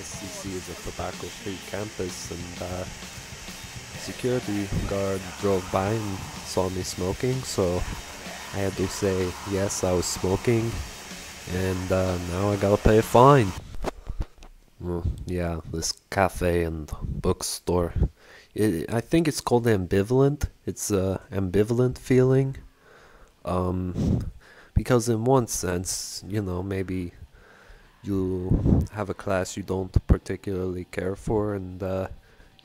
SCC is a tobacco-free campus, and security guard drove by and saw me smoking, so I had to say yes, I was smoking, and now I gotta pay a fine. Well, yeah, this cafe and bookstore. I think it's called ambivalent. It's a ambivalent feeling. Because in one sense, maybe you have a class you don't particularly care for, and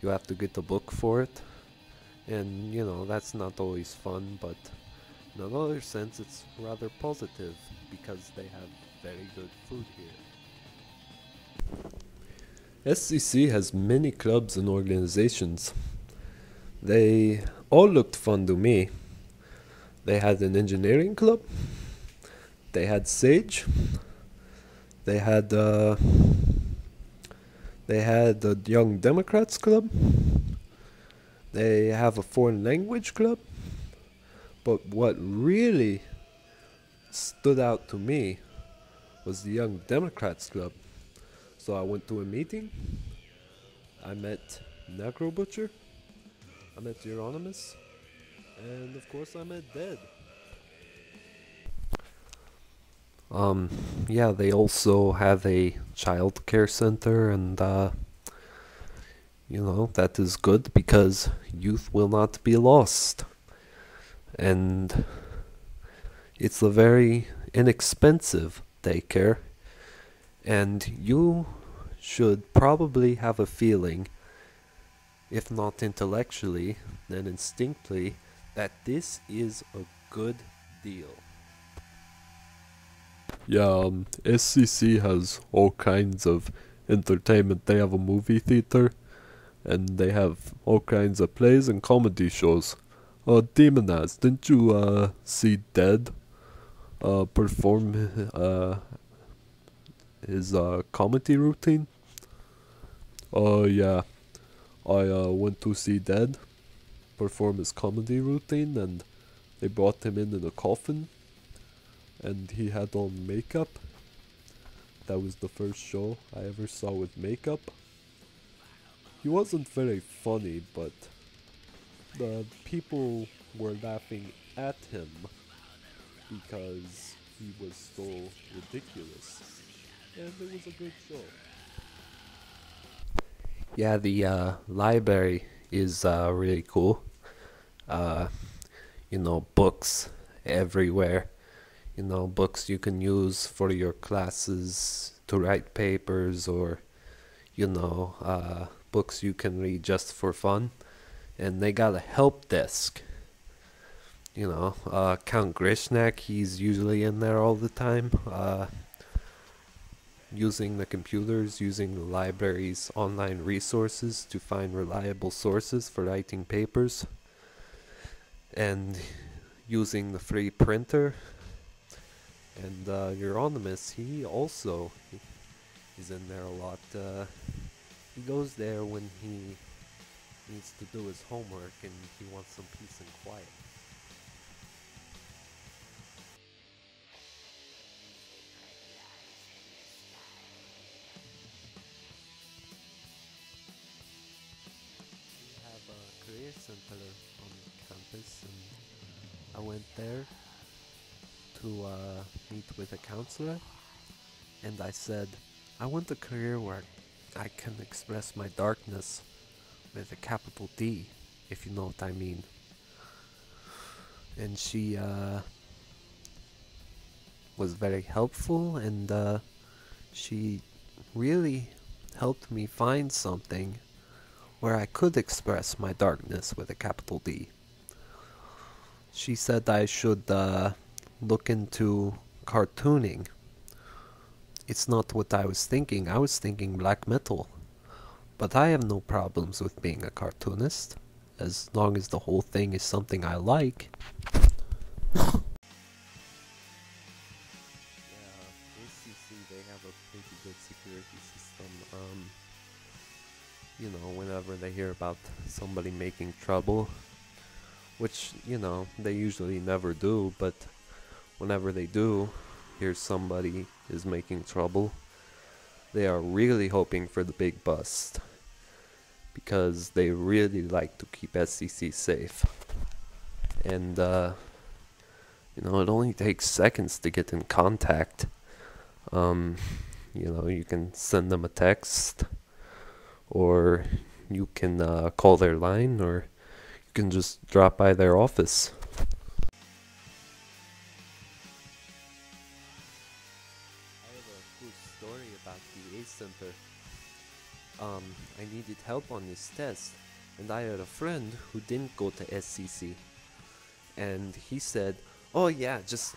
you have to get the book for it. And, that's not always fun, but in another sense, it's rather positive because they have very good food here. SCC has many clubs and organizations. They all looked fun to me. They had an engineering club. They had Sage. They had the Young Democrats Club. They have a foreign language club. But what really stood out to me was the Young Democrats Club. So I went to a meeting. I met Necro Butcher. I met Euronymous. And of course I met Dead. Yeah, they also have a child care center, and that is good because youth will not be lost. And it's a very inexpensive daycare, and you should probably have a feeling, if not intellectually, then instinctively, that this is a good deal. Yeah, SCC has all kinds of entertainment. They have a movie theater, and they have all kinds of plays and comedy shows. Demonaz, didn't you see Dead perform his comedy routine? Yeah, I went to see Dead perform his comedy routine, and they brought him in a coffin, and he had on makeup. That was the first show I ever saw with makeup. He wasn't very funny, but the people were laughing at him because he was so ridiculous, and it was a good show. Yeah, the library is really cool. Books everywhere. Books you can use for your classes to write papers, or books you can read just for fun. And they got a help desk. Count Grishnak, he's usually in there all the time, using the computers, using the library's online resources to find reliable sources for writing papers, and using the free printer. And Euronymous, he also is in there a lot. He goes there when he needs to do his homework and he wants some peace and quiet. We have a career center on campus, and I went there to meet with a counselor, and I said, I want a career where I can express my darkness with a capital D, if you know what I mean. And she was very helpful, and she really helped me find something where I could express my darkness with a capital D. She said I should look into cartooning. It's not what I was thinking. I was thinking black metal. But I have no problems with being a cartoonist, as long as the whole thing is something I like. Yeah, ACC, they have a pretty good security system. Whenever they hear about somebody making trouble, which, they usually never do, but whenever they do hear somebody is making trouble, they are really hoping for the big bust, because they really like to keep SCC safe. And, it only takes seconds to get in contact. You can send them a text, or you can call their line, or you can just drop by their office. I have a cool story about the ACE Center. I needed help on this test, and I had a friend who didn't go to SCC. And he said, "Oh yeah, just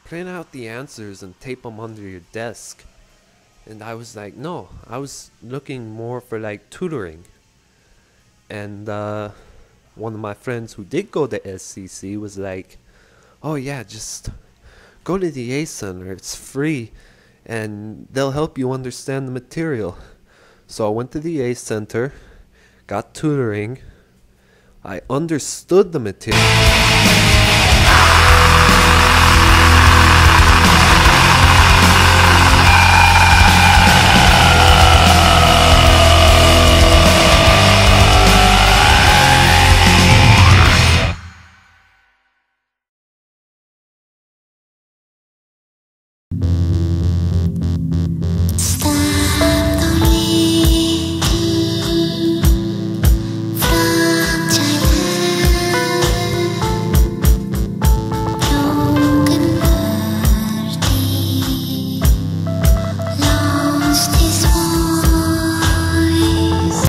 print out the answers and tape them under your desk." And I was like, no, I was looking more for like tutoring. And one of my friends who did go to SCC was like, "Oh yeah, just go to the ACE Center, it's free, and they'll help you understand the material." So I went to the ACE Center, got tutoring, I understood the material.